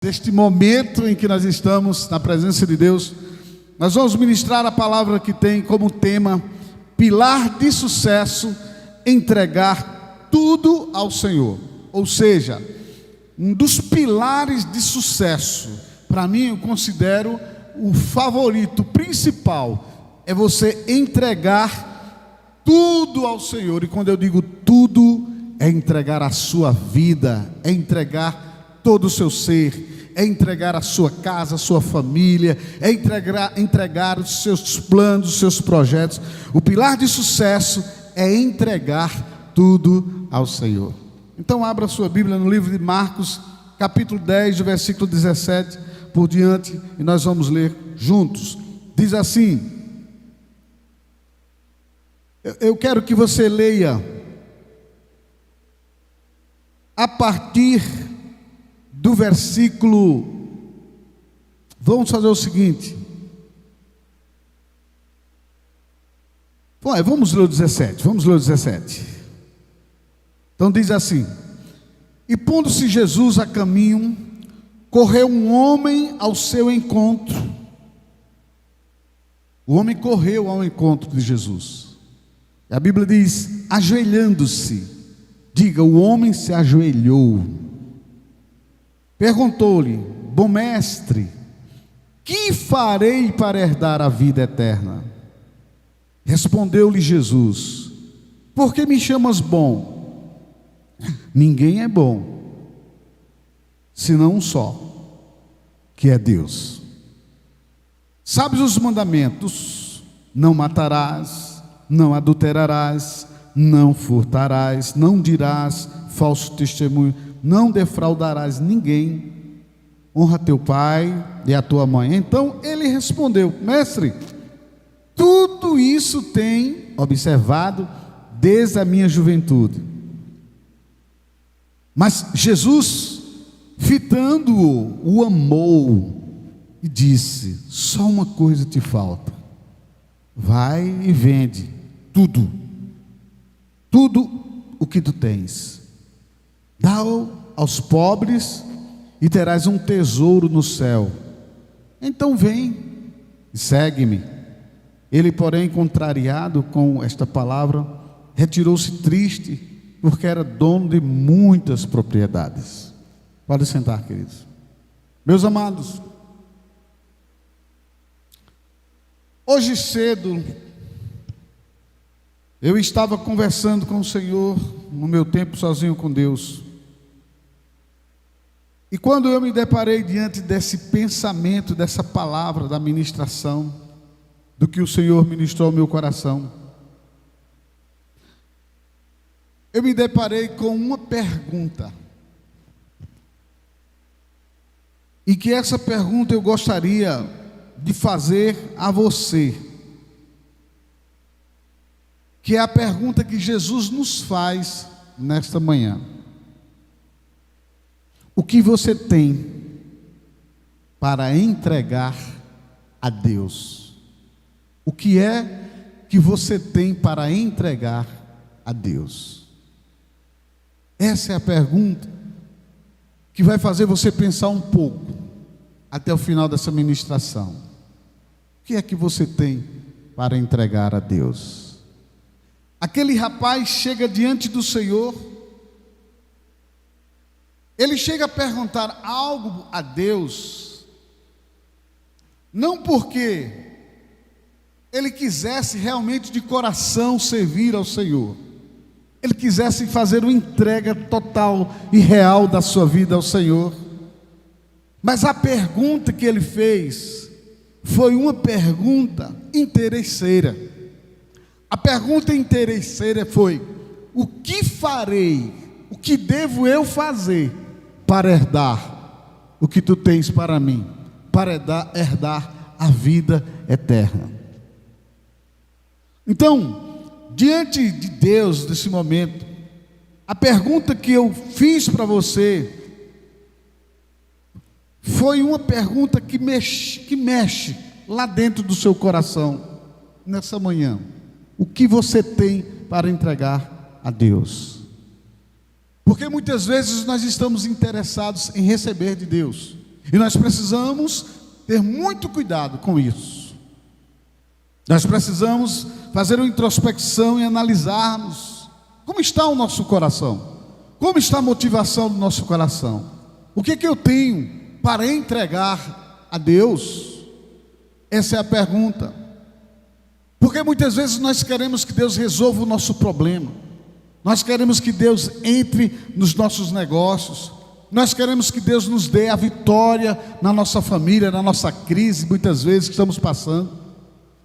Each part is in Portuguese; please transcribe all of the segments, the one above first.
Deste momento em que nós estamos na presença de Deus, nós vamos ministrar a palavra que tem como tema pilar de sucesso, entregar tudo ao Senhor. Ou seja, um dos pilares de sucesso, para mim eu considero o favorito principal, é você entregar tudo ao Senhor. E quando eu digo tudo, é entregar a sua vida, é entregar todo o seu ser, é entregar a sua casa, a sua família, é entregar os seus planos, os seus projetos. O pilar de sucesso é entregar tudo ao Senhor. Então abra sua Bíblia no livro de Marcos, capítulo 10, do versículo 17 por diante, e nós vamos ler juntos. Diz assim: eu quero que você leia a partir do versículo. Vamos fazer o seguinte. Vamos ler o 17. Vamos ler o 17. Então diz assim: e pondo-se Jesus a caminho, correu um homem ao seu encontro. O homem correu ao encontro de Jesus. A Bíblia diz: ajoelhando-se. Diga, o homem se ajoelhou. Perguntou-lhe: bom mestre, que farei para herdar a vida eterna? Respondeu-lhe Jesus: por que me chamas bom? Ninguém é bom, senão um só, que é Deus. Sabes os mandamentos: não matarás, não adulterarás, não furtarás, não dirás falso testemunho, não defraudarás ninguém, honra teu pai e a tua mãe. Então ele respondeu: mestre, tudo isso tenho observado desde a minha juventude. Mas Jesus, fitando-o, o amou e disse: só uma coisa te falta. Vai e vende tudo o que tu tens, dá-o aos pobres e terás um tesouro no céu. Então vem e segue-me. Ele, porém, contrariado com esta palavra, retirou-se triste, porque era dono de muitas propriedades. Pode sentar, queridos. Meus amados, hoje cedo eu estava conversando com o Senhor no meu tempo sozinho com Deus. E quando eu me deparei diante desse pensamento, dessa palavra, da ministração, do que o Senhor ministrou ao meu coração, eu me deparei com uma pergunta. E que essa pergunta eu gostaria de fazer a você, que é a pergunta que Jesus nos faz nesta manhã. O que você tem para entregar a Deus? O que é que você tem para entregar a Deus? Essa é a pergunta que vai fazer você pensar um pouco até o final dessa ministração. O que é que você tem para entregar a Deus? Aquele rapaz chega diante do Senhor. Ele chega a perguntar algo a Deus, não porque ele quisesse realmente de coração servir ao Senhor, ele quisesse fazer uma entrega total e real da sua vida ao Senhor, mas a pergunta que ele fez foi uma pergunta interesseira. A pergunta interesseira foi: o que farei, o que devo eu fazer para herdar o que tu tens para mim, para herdar a vida eterna? Então, diante de Deus, nesse momento, a pergunta que eu fiz para você foi uma pergunta que mexe lá dentro do seu coração, nessa manhã. O que você tem para entregar a Deus? Porque muitas vezes nós estamos interessados em receber de Deus, E nós precisamos ter muito cuidado com isso. Nós precisamos fazer uma introspecção e analisarmos como está o nosso coração, como está a motivação do nosso coração. O que eu tenho para entregar a Deus? Essa é a pergunta. Porque muitas vezes nós queremos que Deus resolva o nosso problema, nós queremos que Deus entre nos nossos negócios, nós queremos que Deus nos dê a vitória na nossa família, na nossa crise, muitas vezes que estamos passando.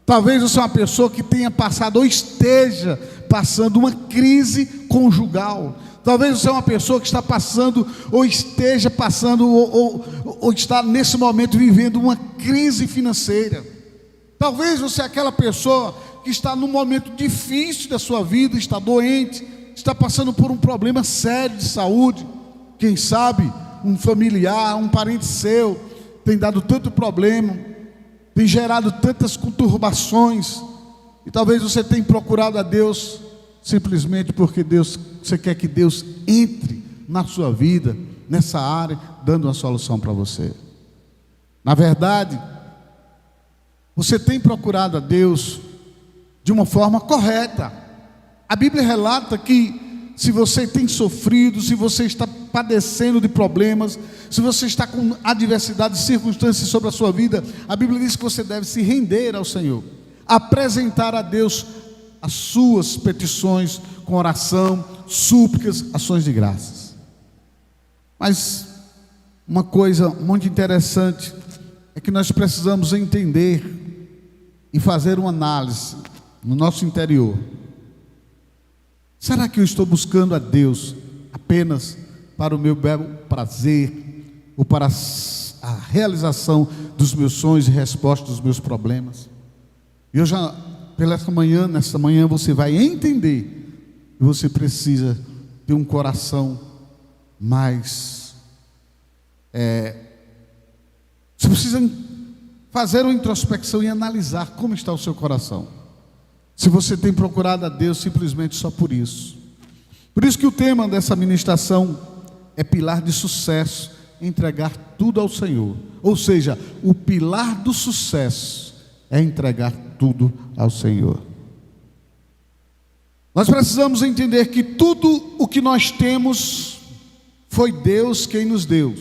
Talvez você é uma pessoa que tenha passado ou esteja passando uma crise conjugal. Talvez você é uma pessoa que está passando ou esteja passando ou está nesse momento vivendo uma crise financeira. Talvez você é aquela pessoa que está num momento difícil da sua vida, está doente, está passando por um problema sério de saúde. Quem sabe um familiar, um parente seu tem dado tanto problema, tem gerado tantas conturbações, e talvez você tenha procurado a Deus simplesmente porque você quer que Deus entre na sua vida, nessa área, dando uma solução para você. Na verdade, você tem procurado a Deus de uma forma correta. A Bíblia relata que se você tem sofrido, se você está padecendo de problemas, se você está com adversidades, circunstâncias sobre a sua vida, a Bíblia diz que você deve se render ao Senhor, apresentar a Deus as suas petições com oração, súplicas, ações de graças. Mas uma coisa muito interessante é que nós precisamos entender e fazer uma análise no nosso interior. Será que eu estou buscando a Deus apenas para o meu belo prazer, ou para a realização dos meus sonhos e respostas dos meus problemas? E eu já, nesta manhã você vai entender que você precisa ter um coração mais... você precisa fazer uma introspecção e analisar como está o seu coração. Se você tem procurado a Deus simplesmente só por isso. Por isso que o tema dessa ministração é pilar de sucesso, entregar tudo ao Senhor. Ou seja, o pilar do sucesso é entregar tudo ao Senhor. Nós precisamos entender que tudo o que nós temos foi Deus quem nos deu.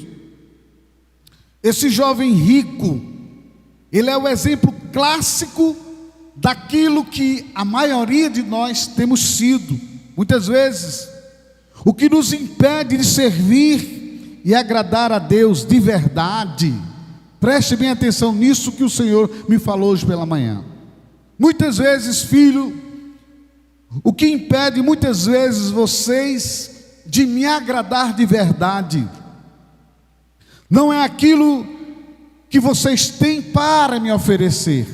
Esse jovem rico, ele é o exemplo clássico daquilo que a maioria de nós temos sido. Muitas vezes, o que nos impede de servir e agradar a Deus de verdade, preste bem atenção nisso que o Senhor me falou hoje pela manhã. Muitas vezes, filho, o que impede muitas vezes vocês de me agradar de verdade, não é aquilo que vocês têm para me oferecer,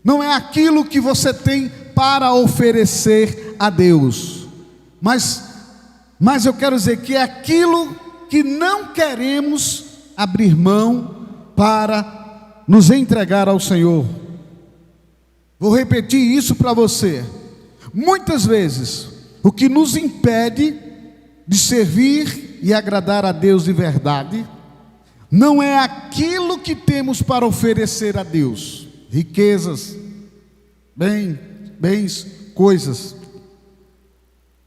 não é aquilo que você tem para oferecer a Deus, mas eu quero dizer que é aquilo que não queremos abrir mão para nos entregar ao Senhor. Vou repetir isso para você. Muitas vezes, o que nos impede de servir e agradar a Deus de verdade, não é aquilo que temos para oferecer a Deus, riquezas, bens, coisas,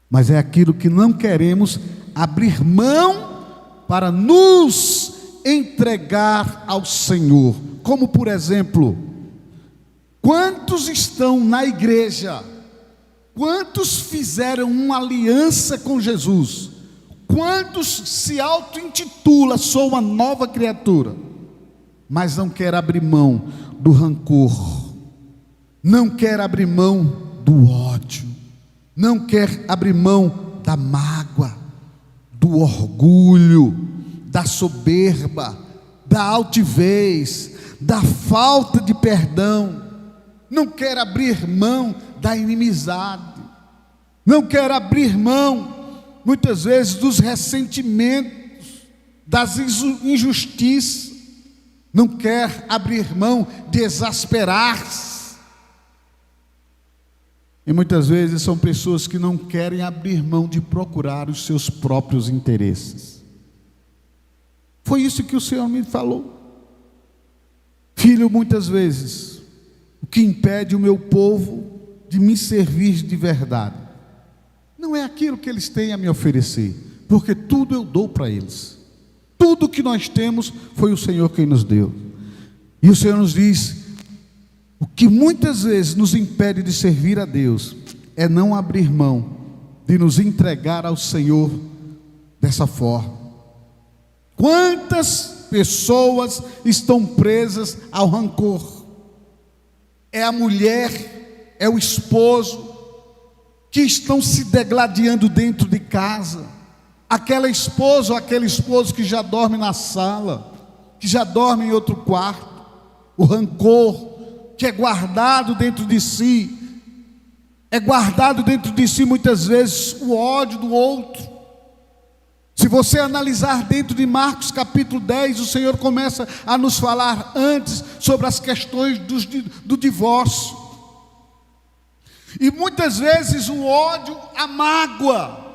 mas é aquilo que não queremos abrir mão para nos entregar ao Senhor. Como por exemplo, quantos estão na igreja? Quantos fizeram uma aliança com Jesus? Quantos se auto-intitula, sou uma nova criatura, mas não quer abrir mão do rancor, não quer abrir mão do ódio, não quer abrir mão da mágoa, do orgulho, da soberba, da altivez, da falta de perdão, não quer abrir mão da inimizade, não quer abrir mão muitas vezes dos ressentimentos, das injustiças, não quer abrir mão de exasperar-se. E muitas vezes são pessoas que não querem abrir mão de procurar os seus próprios interesses. Foi isso que o Senhor me falou. Filho, muitas vezes, o que impede o meu povo de me servir de verdade, não é aquilo que eles têm a me oferecer, porque tudo eu dou para eles. Tudo que nós temos foi o Senhor quem nos deu. E o Senhor nos diz, o que muitas vezes nos impede de servir a Deus, é não abrir mão de nos entregar ao Senhor dessa forma. Quantas pessoas estão presas ao rancor? É a mulher, é o esposo, que estão se degladiando dentro de casa. Aquela esposa ou aquele esposo que já dorme na sala, que já dorme em outro quarto. O rancor que é guardado dentro de si, é guardado dentro de si muitas vezes o ódio do outro. Se você analisar dentro de Marcos capítulo 10, o Senhor começa a nos falar antes sobre as questões do divórcio. E muitas vezes o ódio, a mágoa,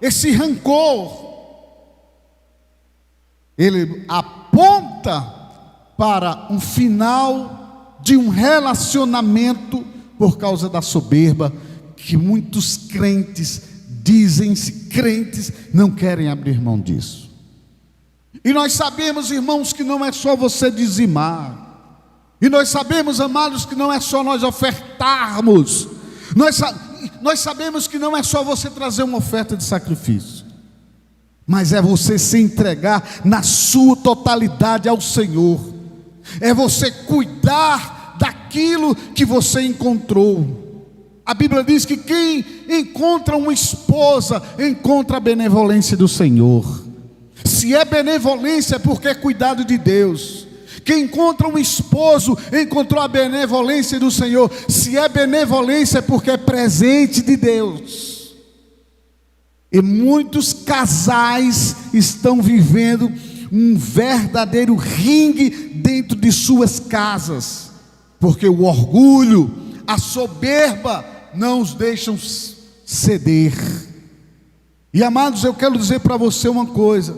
esse rancor, ele aponta para um final de um relacionamento por causa da soberba, que muitos crentes, dizem-se crentes, não querem abrir mão disso. E nós sabemos, irmãos, que não é só você dizimar. E nós sabemos, amados, que não é só nós ofertarmos. Nós sabemos que não é só você trazer uma oferta de sacrifício, mas é você se entregar na sua totalidade ao Senhor. É você cuidar daquilo que você encontrou. A Bíblia diz que quem encontra uma esposa, encontra a benevolência do Senhor. Se é benevolência, é porque é cuidado de Deus. Quem encontra um esposo, encontrou a benevolência do Senhor. Se é benevolência, é porque é presente de Deus. E muitos casais estão vivendo um verdadeiro ringue dentro de suas casas, porque o orgulho, a soberba não os deixam ceder. E amados, eu quero dizer para você uma coisa: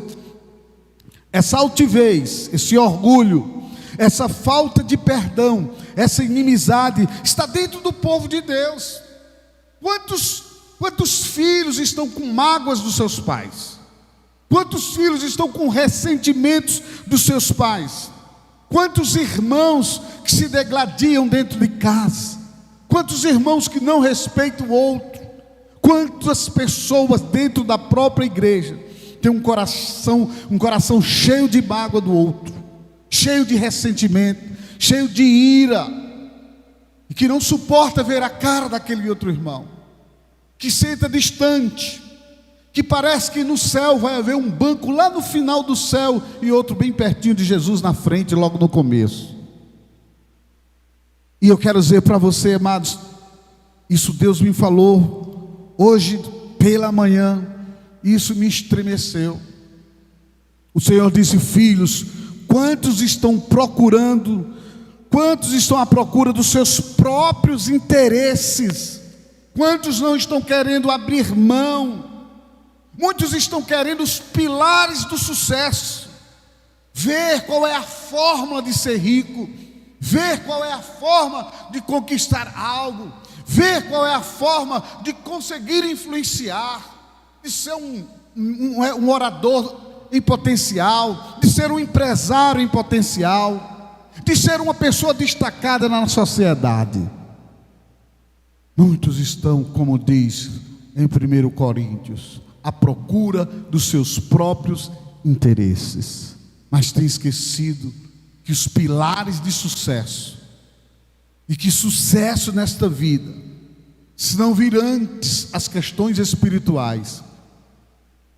essa altivez, esse orgulho, essa falta de perdão, essa inimizade está dentro do povo de Deus. Quantos filhos estão com mágoas dos seus pais? Quantos filhos estão com ressentimentos dos seus pais? Quantos irmãos que se degladiam dentro de casa? Quantos irmãos que não respeitam o outro? Quantas pessoas dentro da própria igreja têm um coração cheio de mágoa do outro, cheio de ressentimento, cheio de ira, e que não suporta ver a cara daquele outro irmão, que senta distante, que parece que no céu vai haver um banco lá no final do céu e outro bem pertinho de Jesus na frente, logo no começo. E eu quero dizer para você, amados, isso Deus me falou hoje pela manhã, e isso me estremeceu. O Senhor disse: filhos, quantos estão à procura dos seus próprios interesses? Quantos não estão querendo abrir mão? Muitos estão querendo os pilares do sucesso, ver qual é a fórmula de ser rico, ver qual é a forma de conquistar algo, ver qual é a forma de conseguir influenciar, de ser um orador em potencial, de ser um empresário em potencial, de ser uma pessoa destacada na sociedade. Muitos estão, como diz em 1 Coríntios, à procura dos seus próprios interesses, mas tem esquecido que os pilares de sucesso, e que sucesso nesta vida, se não vir antes as questões espirituais,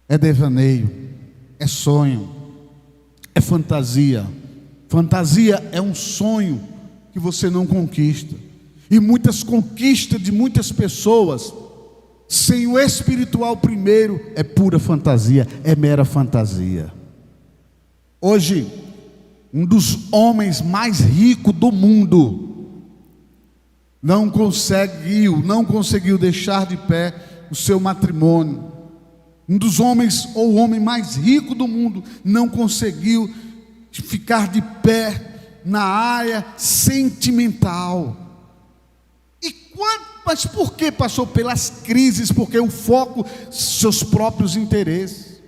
é devaneio, é sonho, é fantasia. Fantasia é um sonho que você não conquista, e muitas conquistas de muitas pessoas, sem o espiritual primeiro, é pura fantasia, é mera fantasia. Hoje, um dos homens mais ricos do mundo não conseguiu deixar de pé o seu matrimônio. um dos homens, ou o homem mais rico do mundo, não conseguiu ficar de pé na área sentimental. Mas por que passou pelas crises? Porque o foco, seus próprios interesses.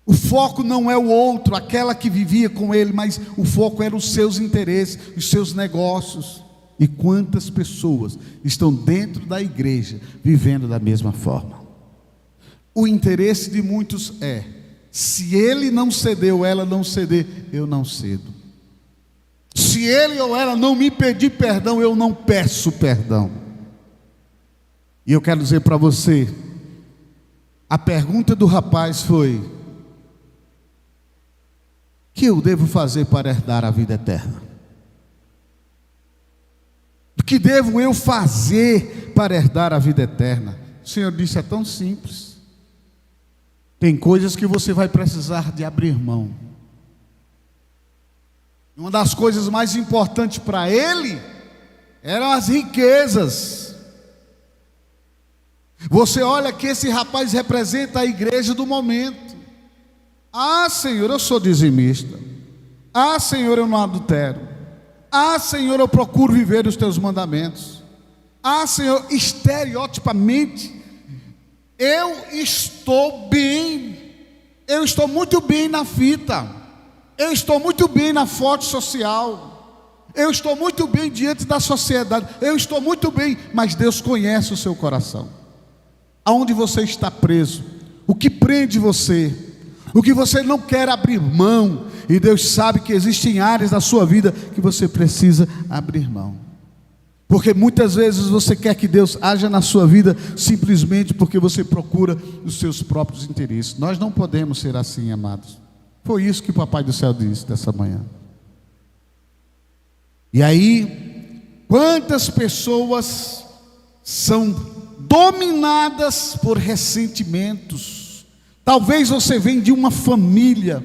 O foco não é o outro, aquela que vivia com ele, mas o foco era os seus interesses, os seus negócios. E quantas pessoas estão dentro da igreja vivendo da mesma forma? O interesse de muitos é: se ele não cedeu, ela não ceder, eu não cedo. Se ele ou ela não me pedir perdão, eu não peço perdão. E eu quero dizer para você, a pergunta do rapaz foi: o que eu devo fazer para herdar a vida eterna? O que devo eu fazer para herdar a vida eterna? O Senhor disse: é tão simples. Tem coisas que você vai precisar de abrir mão. Uma das coisas mais importantes para ele eram as riquezas. Você olha que esse rapaz representa a igreja do momento. Ah, Senhor, eu sou dizimista. Ah, Senhor, eu não adultero. Ah, Senhor, eu procuro viver os teus mandamentos. Ah, Senhor, estereotipamente, eu estou bem. Eu estou muito bem na fita. Eu estou muito bem na foto social. Eu estou muito bem diante da sociedade. Eu estou muito bem, mas Deus conhece o seu coração. Aonde você está preso? O que prende você? O que você não quer abrir mão? E Deus sabe que existem áreas da sua vida que você precisa abrir mão. Porque muitas vezes você quer que Deus haja na sua vida simplesmente porque você procura os seus próprios interesses. Nós não podemos ser assim, amados. Foi isso que o Papai do Céu disse dessa manhã. E aí, quantas pessoas são dominadas por ressentimentos? Talvez você venha de uma família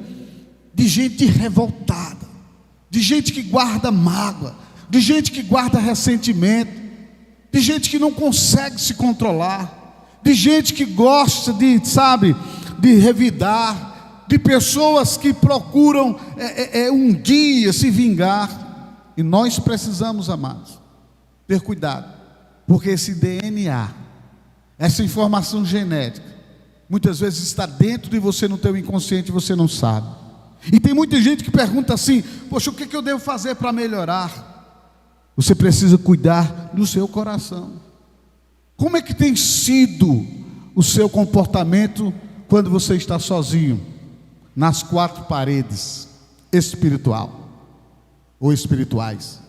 de gente revoltada, de gente que guarda mágoa, de gente que guarda ressentimento, de gente que não consegue se controlar, de gente que gosta de revidar, de pessoas que procuram um dia se vingar. E nós precisamos, amados, ter cuidado, porque esse DNA, essa informação genética, muitas vezes está dentro de você, no teu inconsciente, e você não sabe. E tem muita gente que pergunta assim: poxa, o que eu devo fazer para melhorar? Você precisa cuidar do seu coração. Como é que tem sido o seu comportamento quando você está sozinho, nas quatro paredes, espiritual ou espirituais?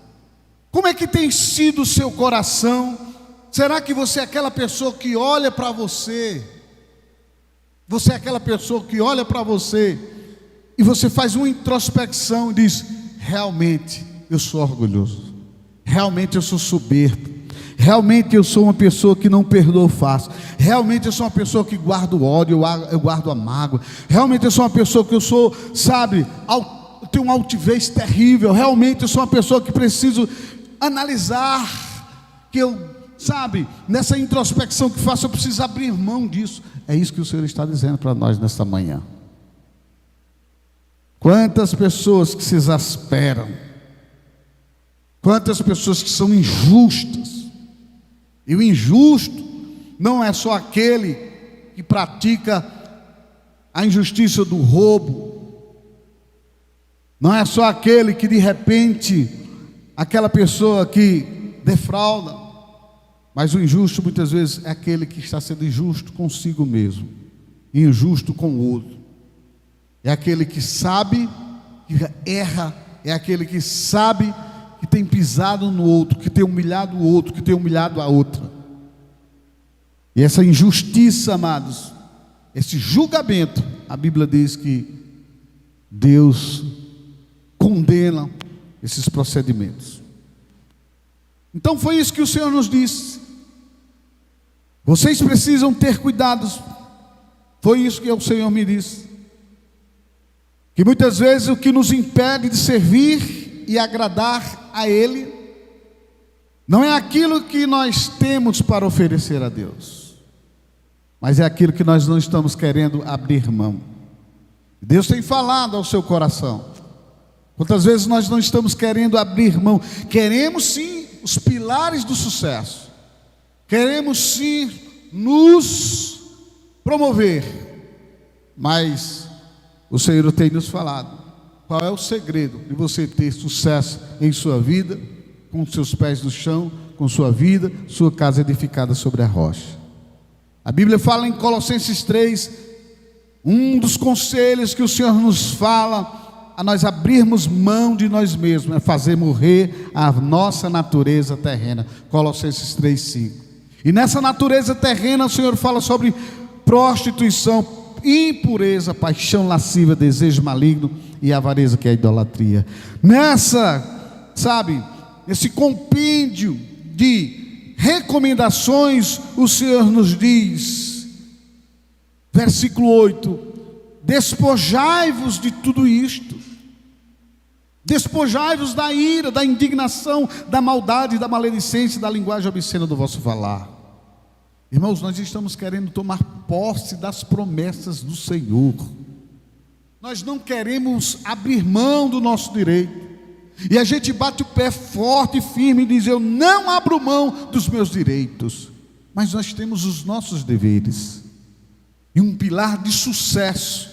Como é que tem sido o seu coração? Será que você é aquela pessoa que olha para você? Você é aquela pessoa que olha para você e você faz uma introspecção e diz: realmente eu sou orgulhoso, realmente eu sou soberbo, realmente eu sou uma pessoa que não perdoa fácil, realmente eu sou uma pessoa que guarda o ódio, eu guardo a mágoa, realmente eu sou uma pessoa que eu sou, eu tenho uma altivez terrível, realmente eu sou uma pessoa que preciso analisar, que eu, nessa introspecção que faço, eu preciso abrir mão disso. É isso que o Senhor está dizendo para nós nesta manhã. Quantas pessoas que se exasperam, quantas pessoas que são injustas. E o injusto não é só aquele que pratica a injustiça do roubo, não é só aquele que de repente, aquela pessoa que defrauda, mas o injusto muitas vezes é aquele que está sendo injusto consigo mesmo, e injusto com o outro. É aquele que sabe que erra, é aquele que sabe que tem pisado no outro, que tem humilhado o outro, que tem humilhado a outra. E essa injustiça, amados, esse julgamento, a Bíblia diz que Deus condena esses procedimentos. Então foi isso que o Senhor nos disse: vocês precisam ter cuidados. Foi isso que o Senhor me disse, que muitas vezes o que nos impede de servir e agradar a Ele não é aquilo que nós temos para oferecer a Deus. mas é aquilo que nós não estamos querendo abrir mão. Deus tem falado ao seu coração. Quantas vezes nós não estamos querendo abrir mão? Queremos sim os pilares do sucesso, queremos sim nos promover, mas o Senhor tem nos falado qual é o segredo de você ter sucesso em sua vida, com seus pés no chão, com sua vida, sua casa edificada sobre a rocha. A Bíblia fala em Colossenses 3, um dos conselhos que o Senhor nos fala a nós abrirmos mão de nós mesmos, é fazer morrer a nossa natureza terrena. Colossenses 3:5. E nessa natureza terrena o Senhor fala sobre prostituição, impureza, paixão lasciva, desejo maligno e avareza, que é a idolatria. Esse compêndio de recomendações, o Senhor nos diz, versículo 8: despojai-vos de tudo isto, despojai-vos da ira, da indignação, da maldade, da maledicência, da linguagem obscena do vosso falar. Irmãos, nós estamos querendo tomar posse das promessas do Senhor. Nós não queremos abrir mão do nosso direito. E a gente bate o pé forte e firme e diz: eu não abro mão dos meus direitos. Mas nós temos os nossos deveres. E um pilar de sucesso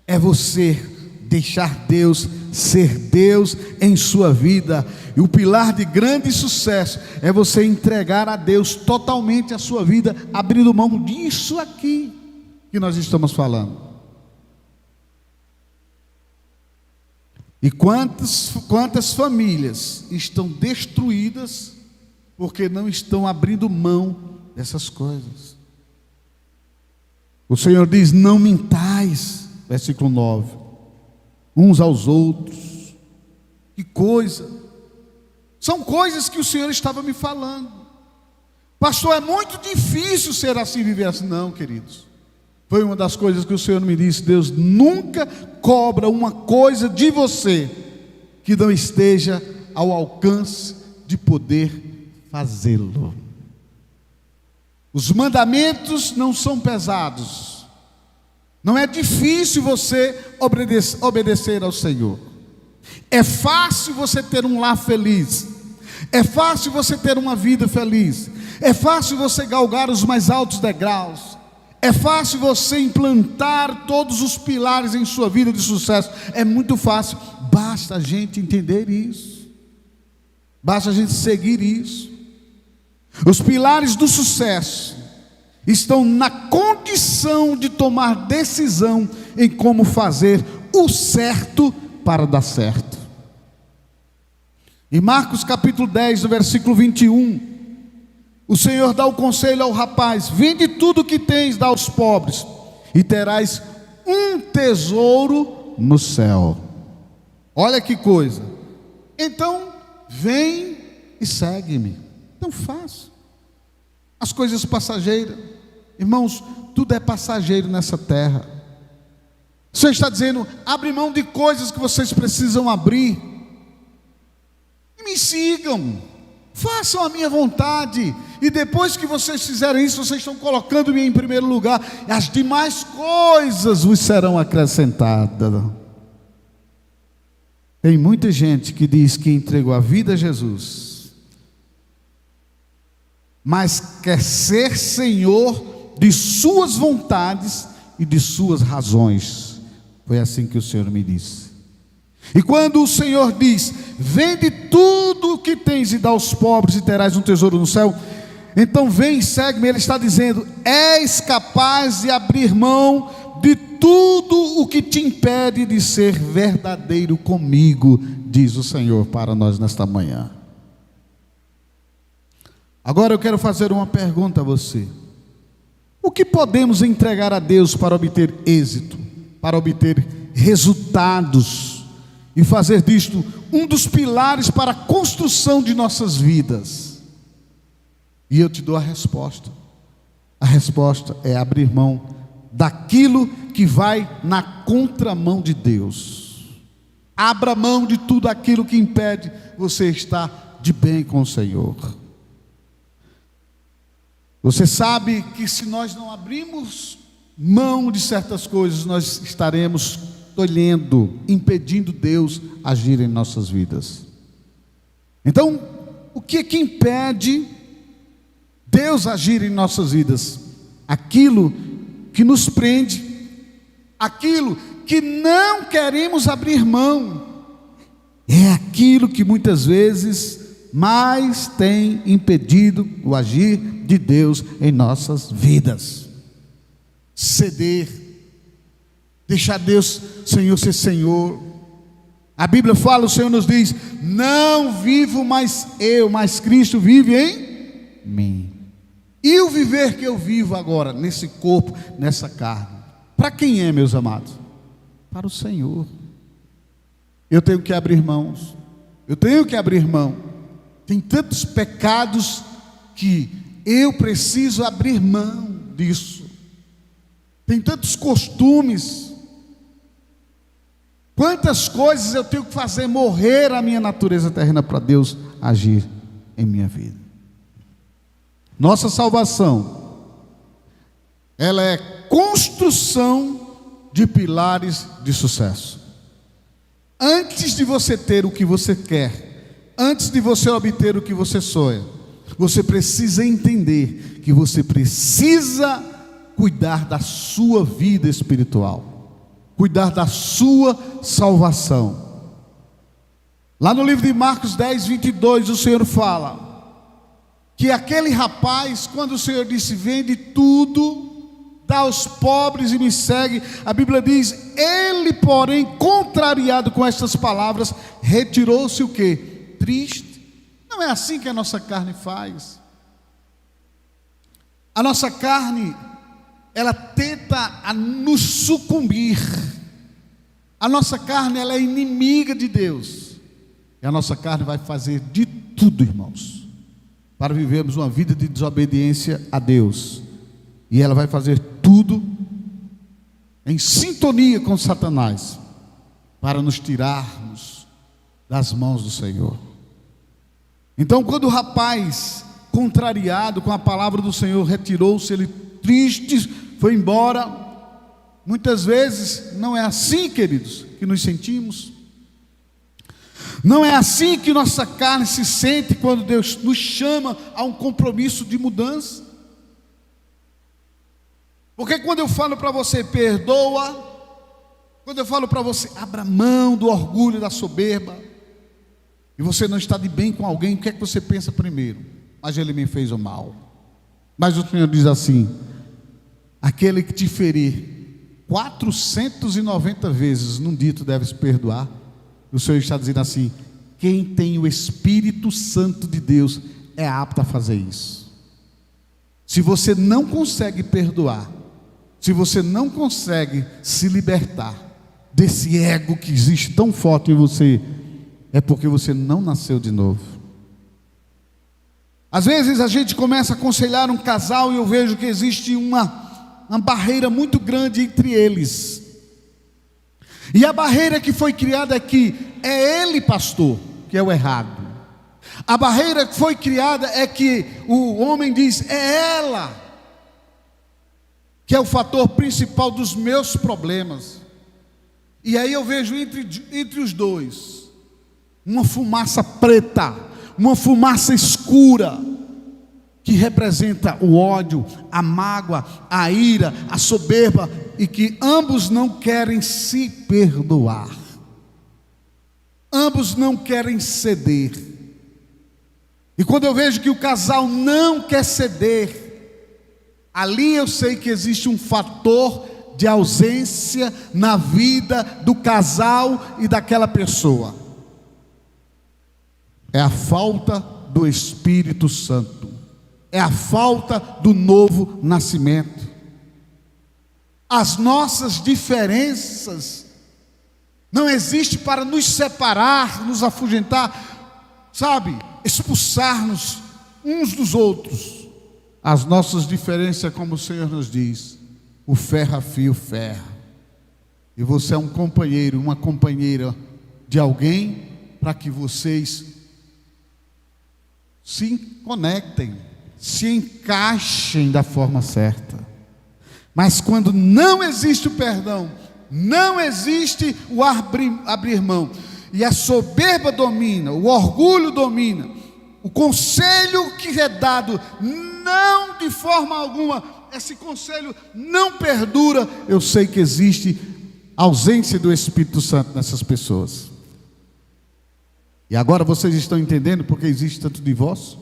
é você deixar Deus ser Deus em sua vida. E o pilar de grande sucesso é você entregar a Deus totalmente a sua vida, abrindo mão disso aqui que nós estamos falando. E quantas famílias estão destruídas porque não estão abrindo mão dessas coisas. O Senhor diz: não mintais, versículo 9, uns aos outros. Que coisa! São coisas que o Senhor estava me falando. Pastor, é muito difícil ser assim, viver assim. Não, queridos, foi uma das coisas que o Senhor me disse: Deus nunca cobra uma coisa de você que não esteja ao alcance de poder fazê-lo. Os mandamentos não são pesados. Não é difícil você obedecer ao Senhor. É fácil você ter um lar feliz. É fácil você ter uma vida feliz. É fácil você galgar os mais altos degraus. É fácil você implantar todos os pilares em sua vida de sucesso. É muito fácil. Basta a gente entender isso. Basta a gente seguir isso. Os pilares do sucesso estão na condição de tomar decisão em como fazer o certo para dar certo. Em Marcos capítulo 10, no versículo 21, o Senhor dá o conselho ao rapaz: vende tudo o que tens, dá aos pobres, e terás um tesouro no céu. Olha que coisa. Então vem e segue-me. Tão fácil. As coisas passageiras, irmãos, tudo é passageiro nessa terra. O Senhor está dizendo: abre mão de coisas que vocês precisam abrir, e me sigam, façam a minha vontade. E depois que vocês fizerem isso, vocês estão colocando-me em primeiro lugar, e as demais coisas vos serão acrescentadas. Tem muita gente que diz que entregou a vida a Jesus, mas quer ser senhor de suas vontades e de suas razões. Foi assim que o Senhor me disse. E quando o Senhor diz: vende tudo o que tens e dá aos pobres, e terás um tesouro no céu, então vem e segue-me. Ele está dizendo: és capaz de abrir mão de tudo o que te impede de ser verdadeiro comigo, diz o Senhor para nós nesta manhã. Agora eu quero fazer uma pergunta a você: o que podemos entregar a Deus para obter êxito, para obter resultados, e fazer disto um dos pilares para a construção de nossas vidas? E eu te dou a resposta. A resposta é abrir mão daquilo que vai na contramão de Deus. Abra mão de tudo aquilo que impede você estar de bem com o Senhor. Você sabe que se nós não abrirmos mão de certas coisas, nós estaremos tolhendo, impedindo Deus agir em nossas vidas. Então, o que é que impede Deus agir em nossas vidas? Aquilo que nos prende, aquilo que não queremos abrir mão, é aquilo que muitas vezes mais tem impedido o agir de Deus em nossas vidas. Ceder, deixar Deus, Senhor, ser Senhor. A Bíblia fala, o Senhor nos diz: não vivo mais eu, mas Cristo vive em mim. E o viver que eu vivo agora, nesse corpo, nessa carne, para quem é, meus amados? Para o Senhor. Eu tenho que abrir mãos, eu tenho que abrir mão. Tem tantos pecados que eu preciso abrir mão disso. Tem tantos costumes. Quantas coisas eu tenho que fazer morrer a minha natureza terrena para Deus agir em minha vida. Nossa salvação, ela é construção de pilares de sucesso. Antes de você ter o que você quer, antes de você obter o que você sonha, você precisa entender que você precisa cuidar da sua vida espiritual, cuidar da sua salvação. Lá no livro de Marcos 10, 22, o Senhor fala que aquele rapaz, quando o Senhor disse: vende tudo, dá aos pobres e me segue, a Bíblia diz: ele, porém, contrariado com estas palavras, retirou-se o quê? Triste. Não é assim que a nossa carne faz. A nossa carne, ela tenta a nos sucumbir. A nossa carne, ela é inimiga de Deus. E a nossa carne vai fazer de tudo, irmãos, para vivermos uma vida de desobediência a Deus. E ela vai fazer tudo em sintonia com Satanás, para nos tirarmos das mãos do Senhor. Então, quando o rapaz, contrariado com a palavra do Senhor, retirou-se, ele triste, foi embora. Muitas vezes não é assim, queridos, que nos sentimos. Não é assim que nossa carne se sente quando Deus nos chama a um compromisso de mudança. Porque quando eu falo para você, perdoa, quando eu falo para você, abra mão do orgulho, da soberba, e você não está de bem com alguém, o que é que você pensa primeiro? Mas ele me fez o mal. Mas o Senhor diz assim: aquele que te ferir 490 vezes num dia tu deves perdoar. O Senhor está dizendo assim: quem tem o Espírito Santo de Deus é apto a fazer isso. Se você não consegue perdoar, se você não consegue se libertar desse ego que existe tão forte em você, é porque você não nasceu de novo. Às vezes a gente começa a aconselhar um casal e eu vejo que existe uma barreira muito grande entre eles. E a barreira que foi criada é que é ele, pastor, que é o errado. A barreira que foi criada é que o homem diz: é ela que é o fator principal dos meus problemas. E aí eu vejo entre os dois uma fumaça preta, uma fumaça escura, que representa o ódio, a mágoa, a ira, a soberba, e que ambos não querem se perdoar, ambos não querem ceder. E quando eu vejo que o casal não quer ceder, ali eu sei que existe um fator de ausência na vida do casal e daquela pessoa. É a falta do Espírito Santo, é a falta do novo nascimento. As nossas diferenças não existem para nos separar, nos afugentar, sabe, expulsar-nos uns dos outros. As nossas diferenças, como o Senhor nos diz, o ferro afia o ferro. E você é um companheiro, uma companheira de alguém, para que vocês se conectem, se encaixem da forma certa. Mas quando não existe o perdão, não existe o abrir mão, e a soberba domina, o orgulho domina, o conselho que é dado, não de forma alguma, esse conselho não perdura, eu sei que existe ausência do Espírito Santo nessas pessoas. E agora vocês estão entendendo porque existe tanto divórcio?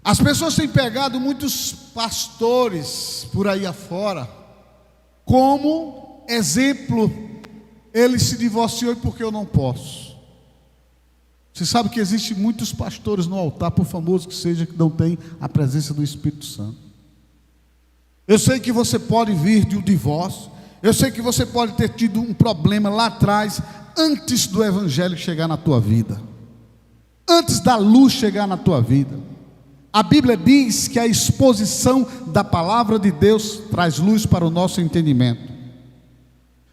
As pessoas têm pegado muitos pastores por aí afora como exemplo. Ele se divorciou e porque eu não posso. Você sabe que existem muitos pastores no altar, por famoso que seja, que não tem a presença do Espírito Santo. Eu sei que você pode vir de um divórcio. Eu sei que você pode ter tido um problema lá atrás, antes do evangelho chegar na tua vida, antes da luz chegar na tua vida. A Bíblia diz que a exposição da palavra de Deus traz luz para o nosso entendimento.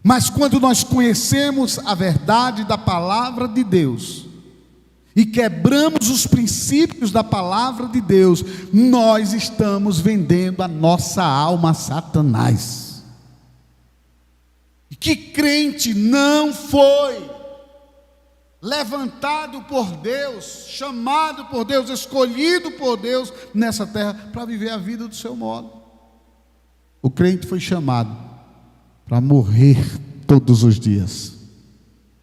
Mas quando nós conhecemos a verdade da palavra de Deus e quebramos os princípios da palavra de Deus, nós estamos vendendo a nossa alma a Satanás. Que crente não foi levantado por Deus, chamado por Deus, escolhido por Deus nessa terra para viver a vida do seu modo? O crente foi chamado para morrer todos os dias,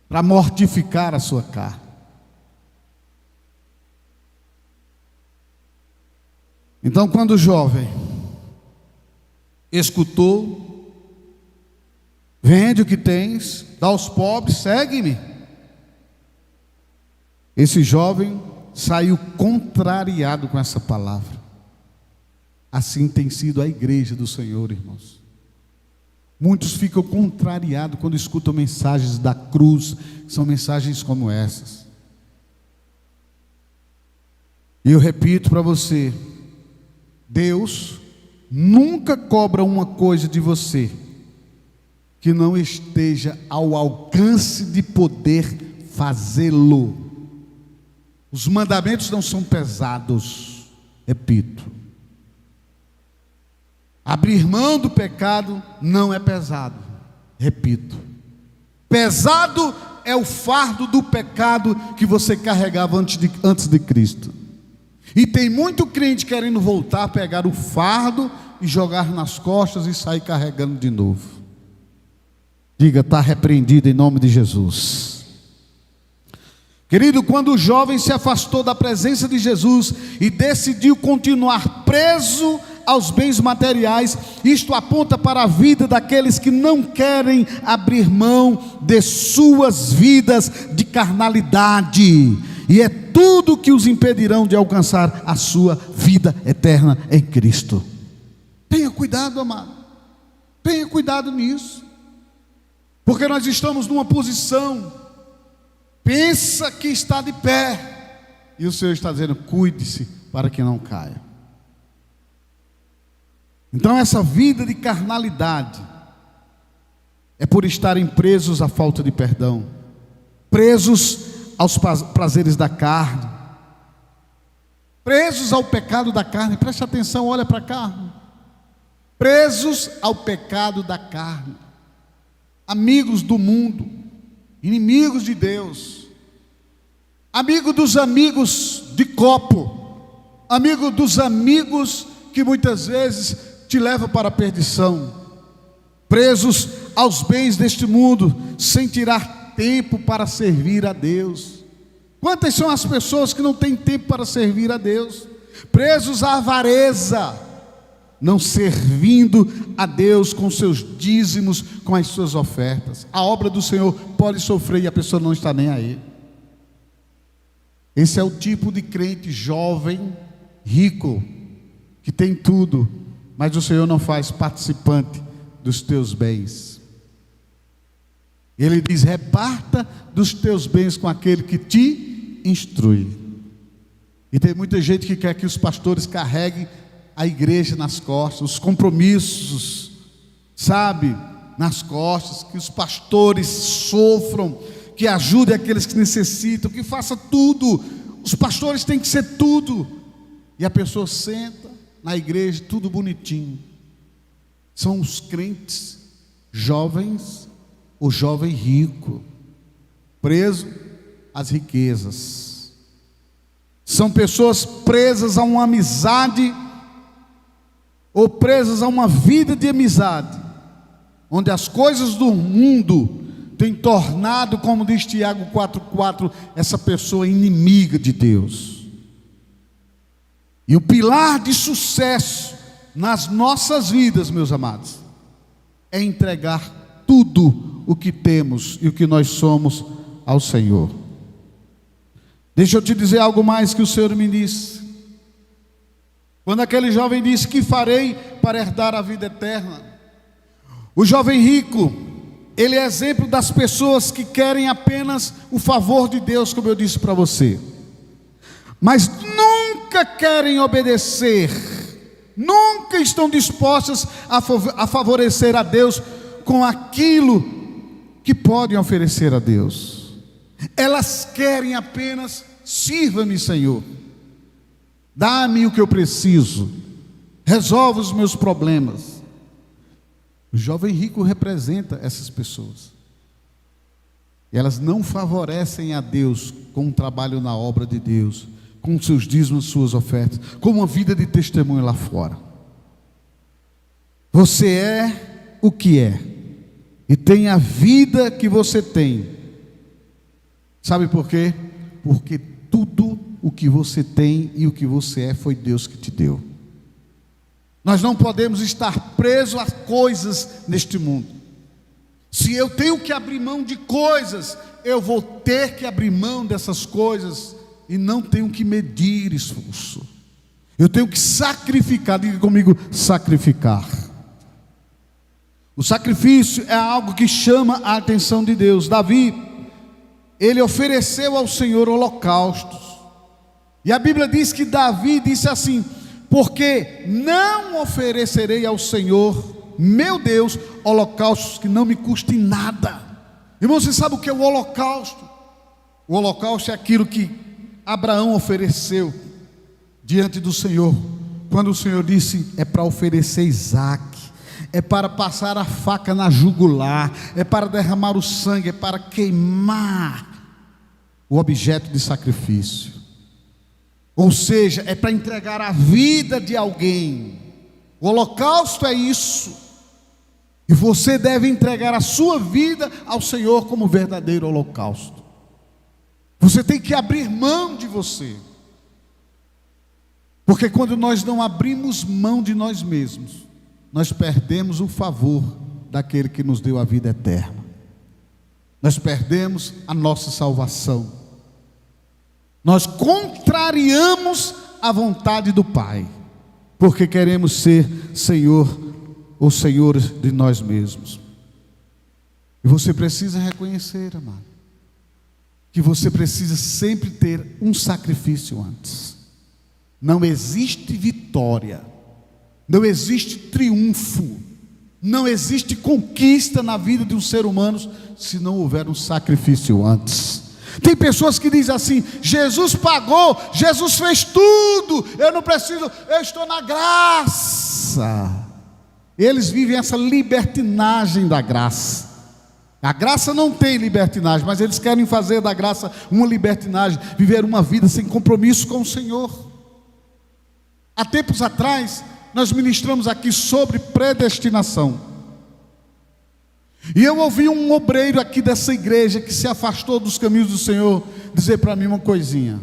para mortificar a sua carne. Então, quando o jovem escutou: vende o que tens, dá aos pobres, segue-me. Esse jovem saiu contrariado com essa palavra. Assim tem sido a igreja do Senhor, irmãos. Muitos ficam contrariados quando escutam mensagens da cruz, que são mensagens como essas. E eu repito para você: Deus nunca cobra uma coisa de você que não esteja ao alcance de poder fazê-lo. Os mandamentos não são pesados, repito. Abrir mão do pecado não é pesado, repito. Pesado é o fardo do pecado que você carregava antes de Cristo. E tem muito crente querendo voltar a pegar o fardo e jogar nas costas e sair carregando de novo. Diga: está repreendido em nome de Jesus. Querido, quando o jovem se afastou da presença de Jesus e decidiu continuar preso aos bens materiais, isto aponta para a vida daqueles que não querem abrir mão de suas vidas de carnalidade, e é tudo que os impedirão de alcançar a sua vida eterna em Cristo. Tenha cuidado, amado, tenha cuidado nisso, porque nós estamos numa posição, pensa que está de pé, e o Senhor está dizendo: cuide-se para que não caia. Então essa vida de carnalidade é por estarem presos à falta de perdão, presos aos prazeres da carne, presos ao pecado da carne. Preste atenção, olha para cá, presos ao pecado da carne, amigos do mundo, inimigos de Deus, amigo dos amigos de copo, amigo dos amigos que muitas vezes te leva para a perdição, presos aos bens deste mundo, sem tirar tempo para servir a Deus. Quantas são as pessoas que não têm tempo para servir a Deus? Presos à avareza, não servindo a Deus com seus dízimos, com as suas ofertas. A obra do Senhor pode sofrer e a pessoa não está nem aí. Esse é o tipo de crente jovem, rico, que tem tudo, mas o Senhor não faz participante dos teus bens. Ele diz: reparta dos teus bens com aquele que te instrui. E tem muita gente que quer que os pastores carreguem a igreja nas costas, os compromissos, sabe, nas costas, que os pastores sofram, que ajudem aqueles que necessitam, que faça tudo. Os pastores têm que ser tudo. E a pessoa senta na igreja, tudo bonitinho. São os crentes jovens, o jovem rico, preso às riquezas. São pessoas presas a uma amizade, ou presas a uma vida de amizade, onde as coisas do mundo têm tornado, como diz Tiago 4,4, essa pessoa inimiga de Deus. E o pilar de sucesso nas nossas vidas, meus amados, é entregar tudo o que temos e o que nós somos ao Senhor. Deixa eu te dizer algo mais que o Senhor me disse. Quando aquele jovem disse: que farei para herdar a vida eterna? O jovem rico, ele é exemplo das pessoas que querem apenas o favor de Deus, como eu disse para você, mas nunca querem obedecer, nunca estão dispostas a favorecer a Deus com aquilo que podem oferecer a Deus. Elas querem apenas: sirva-me, Senhor, dá-me o que eu preciso, resolve os meus problemas. O jovem rico representa essas pessoas. E elas não favorecem a Deus com um trabalho na obra de Deus, com seus dízimos, suas ofertas, com uma vida de testemunho lá fora. Você é o que é, e tem a vida que você tem. Sabe por quê? Porque tudo o que você tem e o que você é foi Deus que te deu. Nós não podemos estar presos a coisas neste mundo. Se eu tenho que abrir mão de coisas, eu vou ter que abrir mão dessas coisas, e não tenho que medir esforço. Eu tenho que sacrificar. Diga comigo: sacrificar. O sacrifício é algo que chama a atenção de Deus. Davi, ele ofereceu ao Senhor holocaustos. E a Bíblia diz que Davi disse assim: porque não oferecerei ao Senhor, meu Deus, holocaustos que não me custem nada. Irmão, você sabe o que é o holocausto? O holocausto é aquilo que Abraão ofereceu diante do Senhor, quando o Senhor disse: é para oferecer Isaac, é para passar a faca na jugular, é para derramar o sangue, é para queimar o objeto de sacrifício. Ou seja, é para entregar a vida de alguém. O holocausto é isso. E você deve entregar a sua vida ao Senhor como verdadeiro holocausto. Você tem que abrir mão de você. Porque quando nós não abrimos mão de nós mesmos, nós perdemos o favor daquele que nos deu a vida eterna. Nós perdemos a nossa salvação. Nós contrariamos a vontade do Pai, porque queremos ser Senhor ou senhores de nós mesmos. E você precisa reconhecer, amado, que você precisa sempre ter um sacrifício antes. Não existe vitória, não existe triunfo, não existe conquista na vida de um ser humano se não houver um sacrifício antes. Tem pessoas que dizem assim: Jesus pagou, Jesus fez tudo, eu não preciso, eu estou na graça. Eles vivem essa libertinagem da graça. A graça não tem libertinagem, mas eles querem fazer da graça uma libertinagem, viver uma vida sem compromisso com o Senhor. Há tempos atrás, nós ministramos aqui sobre predestinação. E eu ouvi um obreiro aqui dessa igreja, que se afastou dos caminhos do Senhor, dizer para mim uma coisinha.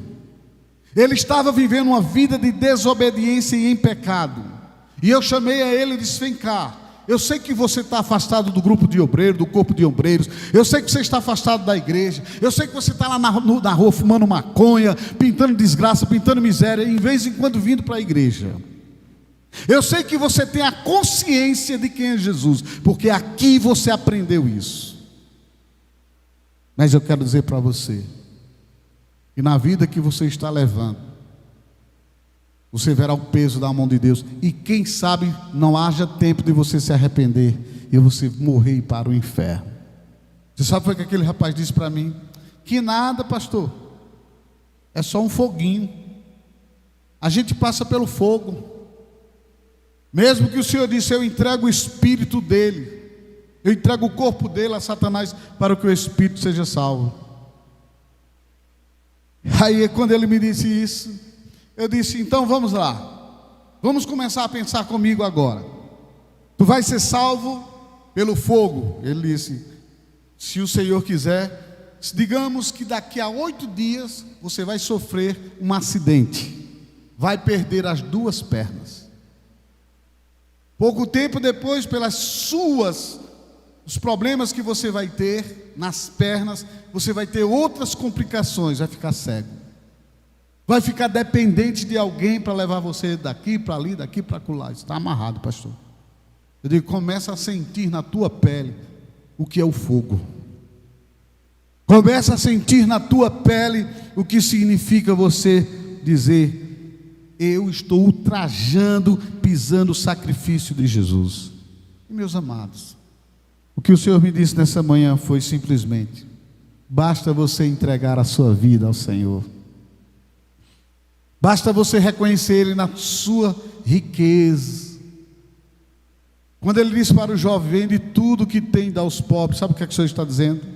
Ele estava vivendo uma vida de desobediência e em pecado. E eu chamei a ele e disse: vem cá, eu sei que você está afastado do grupo de obreiros, do corpo de obreiros. Eu sei que você está afastado da igreja. Eu sei que você está lá na rua fumando maconha, pintando desgraça, pintando miséria, em vez em quando vindo para a igreja. Eu sei que você tem a consciência de quem é Jesus, porque aqui você aprendeu isso. Mas eu quero dizer para você, que na vida que você está levando, você verá o peso da mão de Deus. E quem sabe não haja tempo de você se arrepender e você morrer e ir para o inferno. Você sabe o que aquele rapaz disse para mim? Que nada, pastor. é só um foguinho. A gente passa pelo fogo. Mesmo que o Senhor disse: eu entrego o espírito dele, eu entrego o corpo dele a Satanás para que o espírito seja salvo. Aí quando ele me disse isso, eu disse: então vamos lá, vamos começar a pensar comigo agora. Tu vais ser salvo pelo fogo. Ele disse: se o Senhor quiser, digamos que daqui a 8 dias você vai sofrer um acidente, vai perder as 2 pernas. Pouco tempo depois, os problemas que você vai ter nas pernas, você vai ter outras complicações, vai ficar cego, vai ficar dependente de alguém para levar você daqui para ali, daqui para acolá. Está amarrado, pastor. Eu digo: começa a sentir na tua pele o que é o fogo. Começa a sentir na tua pele o que significa você dizer: eu estou ultrajando, pisando o sacrifício de Jesus. E meus amados, o que o Senhor me disse nessa manhã foi simplesmente: basta você entregar a sua vida ao Senhor. Basta você reconhecer Ele na sua riqueza. Quando Ele disse para o jovem: vende tudo que tem e dá aos pobres, sabe o que é que o Senhor está dizendo?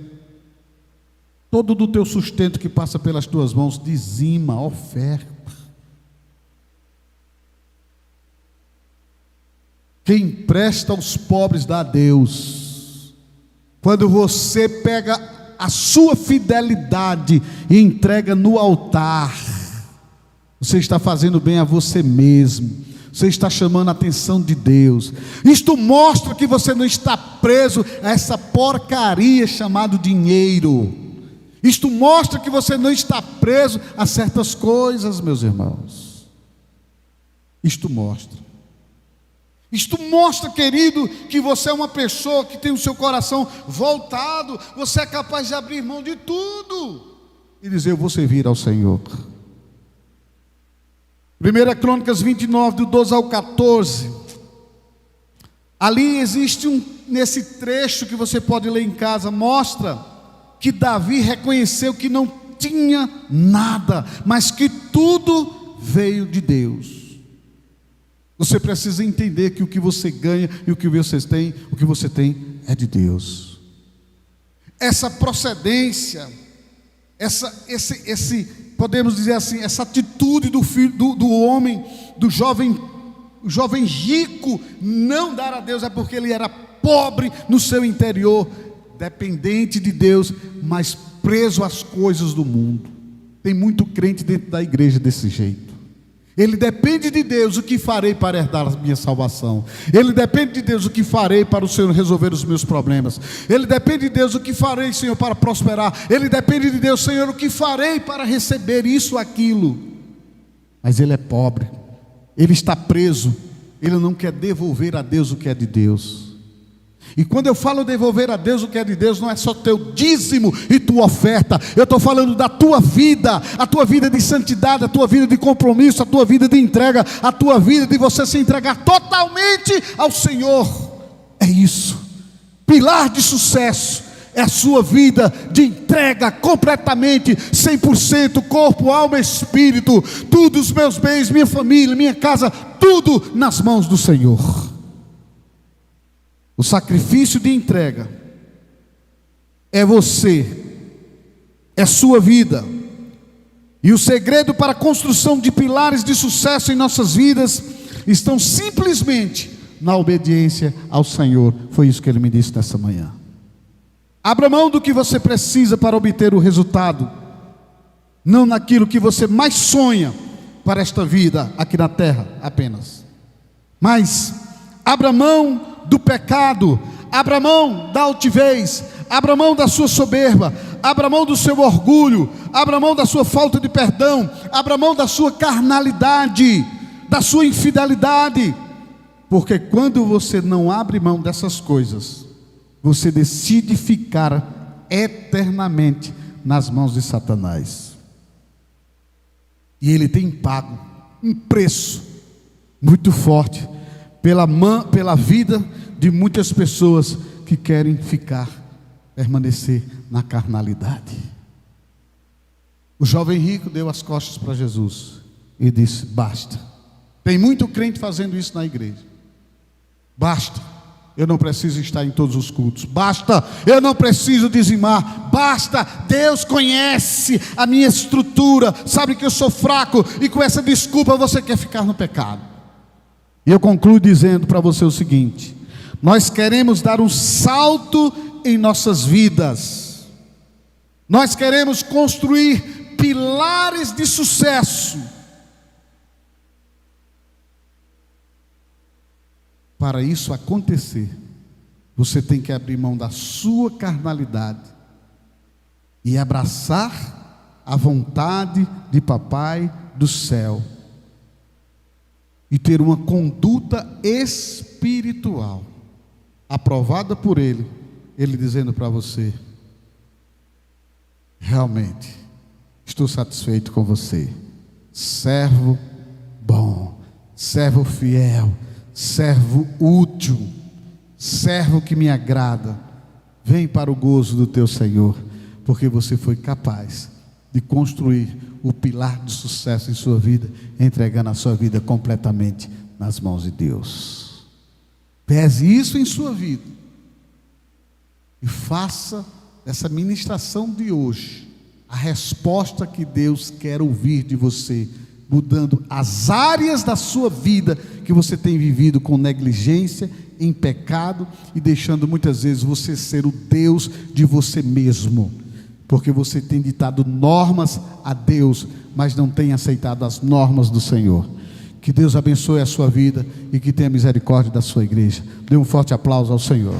Todo do teu sustento que passa pelas tuas mãos, dizima, oferta. Quem empresta aos pobres dá a Deus. Quando você pega a sua fidelidade e entrega no altar, você está fazendo bem a você mesmo. Você está chamando a atenção de Deus. Isto mostra que você não está preso a essa porcaria chamada dinheiro. Isto mostra que você não está preso a certas coisas, meus irmãos. Isto mostra, querido, que você é uma pessoa que tem o seu coração voltado. Você é capaz de abrir mão de tudo e dizer: eu vou servir ao Senhor. 1 Crônicas 29, do 12 ao 14. Ali existe nesse trecho que você pode ler em casa, mostra que Davi reconheceu que não tinha nada, mas que tudo veio de Deus. Você precisa entender que o que você ganha e o que você tem é de Deus. Essa procedência, podemos dizer assim, essa atitude do filho, do homem, do jovem rico, não dar a Deus, é porque ele era pobre no seu interior, dependente de Deus, mas preso às coisas do mundo. Tem muito crente dentro da igreja desse jeito. Ele depende de Deus: o que farei para herdar a minha salvação? Ele depende de Deus: o que farei para o Senhor resolver os meus problemas? Ele depende de Deus: o que farei, Senhor, para prosperar? Ele depende de Deus: Senhor, o que farei para receber isso, aquilo? Mas ele é pobre, ele está preso, ele não quer devolver a Deus o que é de Deus. E quando eu falo devolver a Deus o que é de Deus, não é só teu dízimo e tua oferta. Eu estou falando da tua vida, a tua vida de santidade, a tua vida de compromisso, a tua vida de entrega, a tua vida de você se entregar totalmente ao Senhor. É isso. Pilar de sucesso é a sua vida de entrega completamente, 100%, corpo, alma, espírito, tudo, os meus bens, minha família, minha casa, tudo nas mãos do Senhor. O sacrifício de entrega é você, é sua vida. E o segredo para a construção de pilares de sucesso em nossas vidas estão simplesmente na obediência ao Senhor. Foi isso que Ele me disse nessa manhã. Abra mão do que você precisa para obter o resultado, não naquilo que você mais sonha para esta vida aqui na terra apenas. Mas abra mão do pecado, abra mão da altivez, abra mão da sua soberba, abra mão do seu orgulho, abra mão da sua falta de perdão, abra mão da sua carnalidade, da sua infidelidade, porque quando você não abre mão dessas coisas, você decide ficar eternamente nas mãos de Satanás, e ele tem pago um preço muito forte pela vida de muitas pessoas que querem permanecer na carnalidade. O jovem rico deu as costas para Jesus e disse: basta. Tem muito crente fazendo isso na igreja. Basta, eu não preciso estar em todos os cultos. Basta, eu não preciso dizimar. Basta, Deus conhece a minha estrutura, sabe que eu sou fraco, e com essa desculpa você quer ficar no pecado. E eu concluo dizendo para você o seguinte: nós queremos dar um salto em nossas vidas. Nós queremos construir pilares de sucesso. Para isso acontecer, você tem que abrir mão da sua carnalidade e abraçar a vontade de Papai do céu e ter uma conduta espiritual aprovada por Ele dizendo para você: realmente estou satisfeito com você, servo bom, servo fiel, servo útil, servo que me agrada. Vem para o gozo do teu Senhor, porque você foi capaz de construir o pilar de sucesso em sua vida, entregando a sua vida completamente nas mãos de Deus. Pese isso em sua vida e faça dessa ministração de hoje a resposta que Deus quer ouvir de você, mudando as áreas da sua vida que você tem vivido com negligência, em pecado, e deixando muitas vezes você ser o Deus de você mesmo, porque você tem ditado normas a Deus, mas não tem aceitado as normas do Senhor. Que Deus abençoe a sua vida e que tenha misericórdia da sua igreja. Dê um forte aplauso ao Senhor.